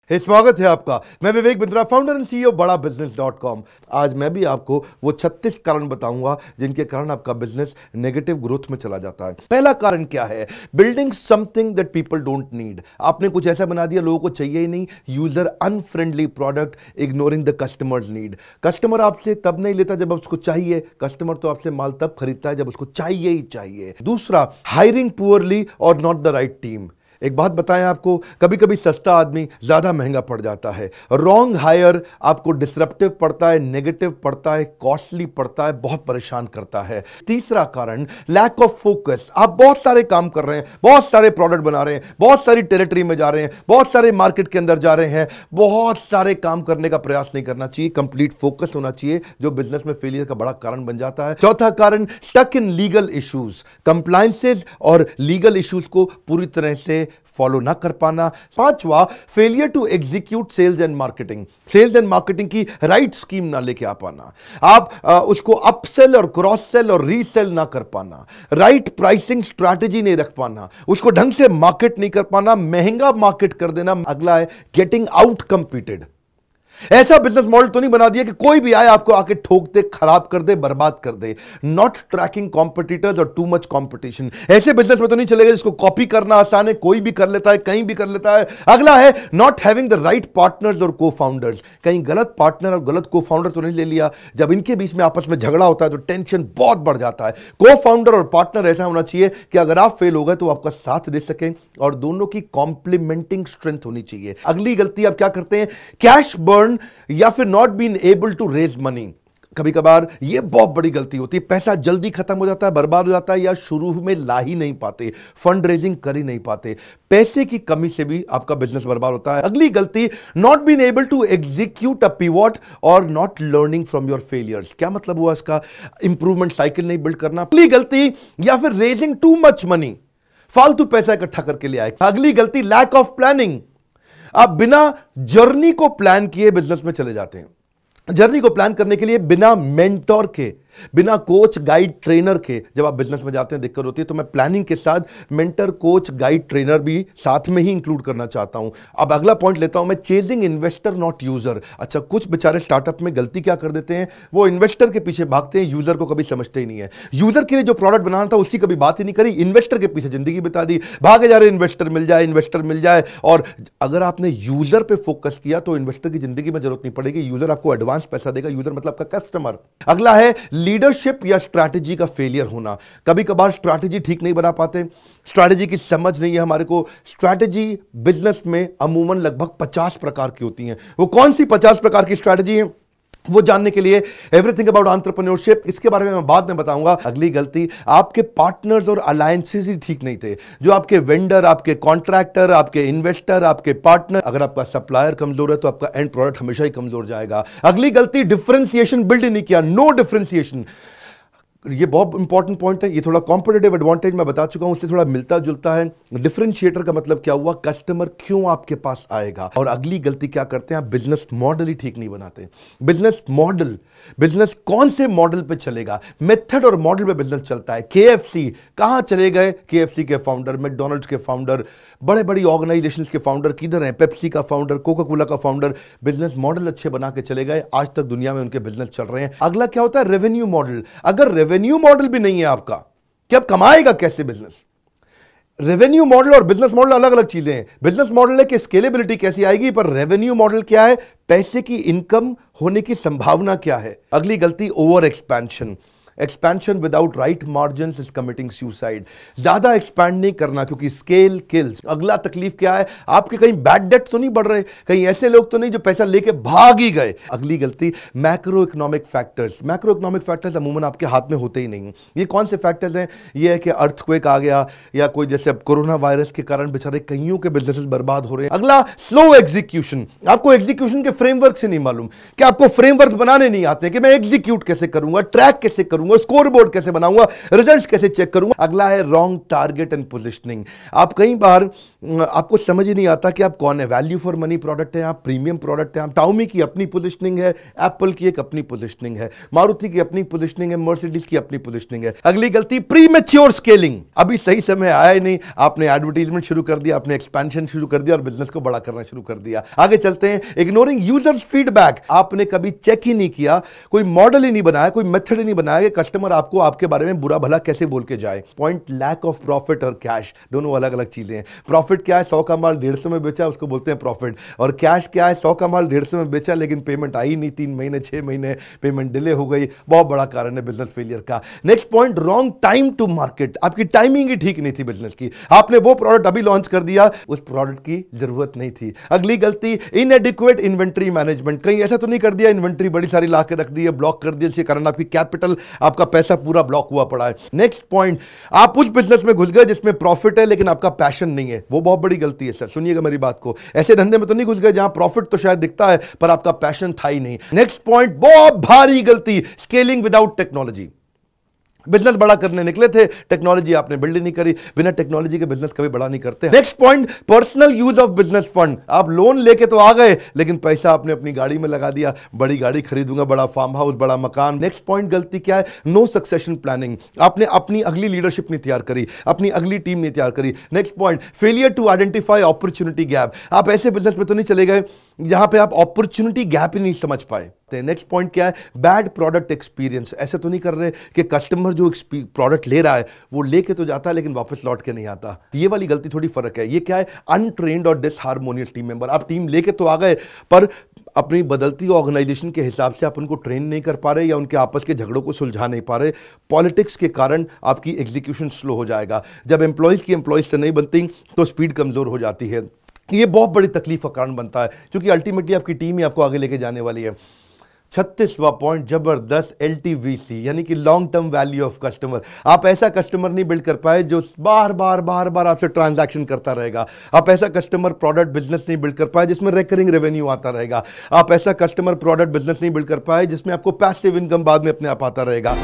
स्वागत है आपका। मैं Vivek Bindra, founder and CEO बड़ा बिजनेस.com। आज मैं भी आपको वो 36 कारण बताऊंगा जिनके कारण आपका बिजनेस नेगेटिव ग्रोथ में चला जाता है। पहला कारण क्या है? Building something that people don't need. आपने कुछ ऐसा बना दिया लोगों को चाहिए ही नहीं। User unfriendly product, ignoring the customers need. Customer आपसे तब नहीं लेता जब उसको चाहिए। कस्टमर तो आपसे माल तब खरीदता है जब उसको चाहिए ही चाहिए। दूसरा, हायरिंग पुअरली और नॉट द राइट टीम। एक बात बताएं आपको, कभी कभी सस्ता आदमी ज्यादा महंगा पड़ जाता है। रॉन्ग हायर आपको डिसरप्टिव पड़ता है, नेगेटिव पड़ता है, कॉस्टली पड़ता है, बहुत परेशान करता है। तीसरा कारण, लैक ऑफ फोकस। आप बहुत सारे काम कर रहे हैं, बहुत सारे प्रोडक्ट बना रहे हैं, बहुत सारी टेरिटरी में जा रहे हैं, बहुत सारे मार्केट के अंदर जा रहे हैं, बहुत सारे काम करने का प्रयास नहीं करना चाहिए। कंप्लीट फोकस होना चाहिए, जो बिजनेस में फेलियर का बड़ा कारण बन जाता है। चौथा कारण, stuck in legal issues. Compliances और लीगल इश्यूज को पूरी तरह से फॉलो ना कर पाना। पांचवा, failure to execute sales and marketing. Sales and marketing की राइट स्कीम ना लेके आ पाना। आप उसको अपसेल और क्रॉस सेल और रीसेल ना कर पाना। राइट प्राइसिंग स्ट्रैटेजी नहीं रख पाना। उसको ढंग से मार्केट नहीं कर पाना, महंगा मार्केट कर देना। अगला है गेटिंग आउट कंपीटेड। ऐसा बिजनेस मॉडल तो नहीं बना दिया कि कोई भी आए आपको आके ठोक दे, खराब कर दे, बर्बाद कर दे। नॉट ट्रैकिंग कॉम्पिटिटर्स और टू मच कॉम्पिटिशन। ऐसे बिजनेस में तो नहीं चलेगा जिसको कॉपी करना आसान है, कोई भी कर लेता है, कहीं भी कर लेता है। अगला है not having the right partners और को फाउंडर्स। कहीं गलत पार्टनर और गलत को फाउंडर तो नहीं ले लिया। जब इनके बीच में आपस में झगड़ा होता है तो टेंशन बहुत बढ़ जाता है। को फाउंडर और पार्टनर ऐसा होना चाहिए कि अगर आप फेल हो गए तो आपका साथ दे सकें और दोनों की कॉम्प्लीमेंटिंग स्ट्रेंथ होनी चाहिए। अगली गलती आप क्या करते हैं? कैश बर्न या फिर not been able to raise money. कभी कभार ये बहुत बड़ी गलती होती है। पैसा जल्दी खत्म हो जाता है, बर्बाद हो जाता है, या शुरू में ला ही नहीं पाते, फंड रेजिंग कर ही नहीं पाते। पैसे की कमी से भी आपका बिजनेस बर्बाद होता है। अगली गलती, not been able to execute a pivot और not learning from your failures. क्या मतलब हुआ इसका? इंप्रूवमेंट साइकिल नहीं बिल्ड करना। अगली गलती, या फिर रेजिंग टू मच मनी, फालतू पैसा इकट्ठा करके ले आए। अगली गलती, लैक ऑफ प्लानिंग। आप बिना जर्नी को प्लान किए बिजनेस में चले जाते हैं। जर्नी को प्लान करने के लिए बिना मेंटोर के, बिना कोच गाइड ट्रेनर के जब आप बिजनेस में जाते हैं दिक्कत होती है। तो मैं प्लानिंग के साथ मेंटर, कोच, गाइड, ट्रेनर भी साथ में ही इंक्लूड करना चाहता हूं। अब अगला पॉइंट लेता हूं मैं, चेजिंग इन्वेस्टर नॉट यूजर। अच्छा, कुछ बेचारे स्टार्टअप में गलती क्या कर देते हैं, वो इन्वेस्टर के पीछे भागते हैं, यूजर को कभी समझते ही नहीं है। यूजर के लिए जो प्रोडक्ट बनाना था उसकी कभी बात ही नहीं करी, इन्वेस्टर के पीछे जिंदगी बिता दी, भागे जा रहे इन्वेस्टर मिल जाए, इन्वेस्टर मिल जाए। और अगर आपने यूजर पे फोकस किया तो इन्वेस्टर की जिंदगी में जरूरत नहीं पड़ेगी। यूजर आपको एडवांस पैसा देगा। यूजर मतलब आपका कस्टमर। अगला है लीडरशिप या स्ट्रैटेजी का फेलियर होना। कभी कभार स्ट्रैटेजी ठीक नहीं बना पाते, स्ट्रैटेजी की समझ नहीं है हमारे को। स्ट्रैटेजी बिजनेस में अमूमन लगभग 50 प्रकार की होती हैं। वो कौन सी 50 प्रकार की स्ट्रैटेजी है वो जानने के लिए एवरीथिंग अबाउट एंटरप्रेन्योरशिप, इसके बारे में मैं बाद में बताऊंगा। अगली गलती, आपके पार्टनर्स और अलायंसेस ही ठीक नहीं थे। जो आपके वेंडर, आपके कॉन्ट्रैक्टर, आपके इन्वेस्टर, आपके पार्टनर, अगर आपका सप्लायर कमजोर है तो आपका एंड प्रोडक्ट हमेशा ही कमजोर जाएगा। अगली गलती, डिफरेंशिएशन बिल्ड नहीं किया, नो डिफरेंशिएशन। ये बहुत इंपॉर्टेंट पॉइंट है। ये थोड़ा कॉम्पिटिटिव एडवांटेज मैं बता चुका हूं, उससे थोड़ा मिलता जुलता है। डिफरेंशिएटर का मतलब क्या हुआ? कस्टमर क्यों आपके पास आएगा। और अगली गलती क्या करते हैं? आप बिजनेस मॉडल ही ठीक नहीं बनाते। बिजनेस मॉडल, बिजनेस कौन से मॉडल पे चलेगा, मेथड और मॉडल पे बिजनेस चलता है। केएफसी कहां चले गए? केएफसी के फाउंडर, मैकडॉनल्ड्स के फाउंडर, बड़े बड़ी ऑर्गेनाइजेशंस के फाउंडर किधर हैं? पेप्सी का फाउंडर, कोका कोला का फाउंडर। बिजनेस मॉडल अच्छे बना के चले गए, आज तक दुनिया में उनके बिजनेस चल रहे हैं। अगला क्या होता है? Revenue model. अगर रेवेन्यू मॉडल भी नहीं है आपका, कि अब कमाएगा कैसे बिजनेस? रेवेन्यू मॉडल और बिजनेस मॉडल अलग अलग चीजें हैं। बिजनेस मॉडल है कि स्केलेबिलिटी कैसी आएगी, पर रेवेन्यू मॉडल क्या है? पैसे की इनकम होने की संभावना क्या है। अगली गलती, over expansion. Expansion without right margins is committing suicide. ज्यादा एक्सपैंड नहीं करना क्योंकि स्केल किल्स। अगला तकलीफ क्या है? आपके कहीं बैड डेट तो नहीं बढ़ रहे, कहीं ऐसे लोग तो नहीं जो पैसा लेके भाग ही गए। अगली गलती, macro economic factors. Macro economic factors अमूमन आपके हाथ में होते ही नहीं। ये कौन से फैक्टर्स हैं? ये है कि अर्थक्वेक आ गया, या कोई जैसे अब कोरोना वायरस के कारण बेचारे कईयों के बिजनेसेस बर्बाद हो रहे हैं। अगला, स्लो एग्जीक्यूशन। आपको एग्जीक्यूशन के फ्रेमवर्क से नहीं मालूम, कि आपको फ्रेमवर्क बनाने नहीं आते कि मैं एग्जीक्यूट कैसे करूंगा, ट्रैक कैसे करूंगा, करूंगा, स्कोर बोर्ड कैसे बनाऊंगा, रिजल्ट कैसे चेक करूंगा। अगला है रॉन्ग टारगेट एंड पोजिशनिंग। आप कई बार आपको समझ ही नहीं आता कि आप कौन है। वैल्यू फॉर मनी प्रोडक्ट है, आप प्रीमियम प्रोडक्ट है। आप टाउमी की अपनी पोजिशनिंग है, एप्पल की एक अपनी पोजिशनिंग है, मारुति की अपनी पोजिशनिंग है, मर्सिडीज की अपनी पोजिशनिंग है। अगली गलती प्रीमेच्योर स्केलिंग। अभी सही समय आया ही नहीं, आपने एडवर्टाइजमेंट शुरू कर दिया, आपने एक्सपेंशन शुरू कर दिया और बिजनेस को बड़ा करना शुरू कर दिया। आगे चलते हैं, इग्नोरिंग यूजर्स फीडबैक। आपने कभी चेक ही नहीं किया, कोई मॉडल ही नहीं बनाया, कोई मेथड ही नहीं बनाया कि कस्टमर आपको आपके बारे में बुरा भला कैसे बोल के जाए। पॉइंट लैक ऑफ प्रॉफिट और कैश, दोनों अलग अलग चीजें हैं। प्रॉफिट क्या है, 100 का माल 150 में बेचा, उसको बोलते हैं प्रॉफिट। और कैश क्या है, 100 का माल 150 में बेचा लेकिन पेमेंट आई नहीं, 3 महीने 6 महीने पेमेंट डिले हो गई। बहुत बड़ा कारण है बिजनेस फेलियर का। Next point, wrong time to market. आपकी टाइमिंग ही ठीक नहीं थी बिजनेस की, आपने वो प्रोडक्ट अभी लॉन्च कर दिया, उस प्रोडक्ट की जरूरत नहीं थी। अगली गलती, इनएडिक्वेट इन्वेंट्री मैनेजमेंट। कहीं ऐसा तो नहीं कर दिया इन्वेंट्री बड़ी सारी ला के रख दी है, ब्लॉक कर दिया, इसके कारण आपकी कैपिटल, आपका पैसा पूरा ब्लॉक हुआ पड़ा है। नेक्स्ट पॉइंट, आप उस बिजनेस में घुस गए जिसमें प्रॉफिट है लेकिन आपका पैशन नहीं है। वो बहुत बड़ी गलती है सर, सुनिएगा मेरी बात को। ऐसे धंधे में तो नहीं घुस गए जहां प्रॉफिट तो शायद दिखता है पर आपका पैशन था ही नहीं। नेक्स्ट पॉइंट, बहुत भारी गलती, स्केलिंग विदाउट टेक्नोलॉजी। बिजनेस बड़ा करने निकले थे, टेक्नोलॉजी आपने बिल्ड नहीं करी। बिना टेक्नोलॉजी के बिजनेस कभी बड़ा नहीं करते। Next point, personal use of business fund. आप लोन लेके तो आ गए लेकिन पैसा आपने अपनी गाड़ी में लगा दिया, बड़ी गाड़ी खरीदूंगा, बड़ा फार्म हाउस, बड़ा मकान। नेक्स्ट पॉइंट, गलती क्या है, नो सक्सेशन प्लानिंग। आपने अपनी अगली लीडरशिप नहीं तैयार करी, अपनी अगली टीम नहीं तैयार करी। Next point, failure to identify opportunity gap. आप ऐसे बिजनेस में तो नहीं चले गए जहां पे आप अपॉर्चुनिटी गैप ही नहीं समझ पाए। नेक्स्ट पॉइंट क्या है, बैड प्रोडक्ट एक्सपीरियंस। ऐसे तो नहीं कर रहे कि कस्टमर जो प्रोडक्ट ले रहा है वो लेके तो जाता है लेकिन वापस लौट के नहीं आता। ये वाली गलती थोड़ी फर्क है। ये क्या है, अनट्रेन्ड और डिसहार्मोनियस टीम मेंबर। आप टीम लेके तो आ गए पर अपनी बदलती ऑर्गेनाइजेशन के हिसाब से आप उनको ट्रेन नहीं कर पा रहे या उनके आपस के झगड़ों को सुलझा नहीं पा रहे। पॉलिटिक्स के कारण आपकी एग्जीक्यूशन स्लो हो जाएगा। जब एम्प्लॉयज की एम्प्लॉयज से नहीं बनती तो स्पीड कमजोर हो जाती है। ये बहुत बड़ी तकलीफ का कारण बनता है क्योंकि अल्टीमेटली आपकी टीम ही आपको आगे लेके जाने वाली है। 36वां पॉइंट, जबरदस्त LTVC यानी कि long term value of customer. आप ऐसा कस्टमर नहीं बिल्ड कर पाए जो बार बार आपसे ट्रांजैक्शन करता रहेगा। आप ऐसा कस्टमर प्रोडक्ट बिजनेस नहीं बिल्ड कर पाए जिसमें रिकरिंग रेवेन्यू आता रहेगा। आप ऐसा कस्टमर प्रोडक्ट बिजनेस नहीं बिल्ड कर पाए जिसमें आपको पैसिव इनकम बाद में अपने आप आता रहेगा।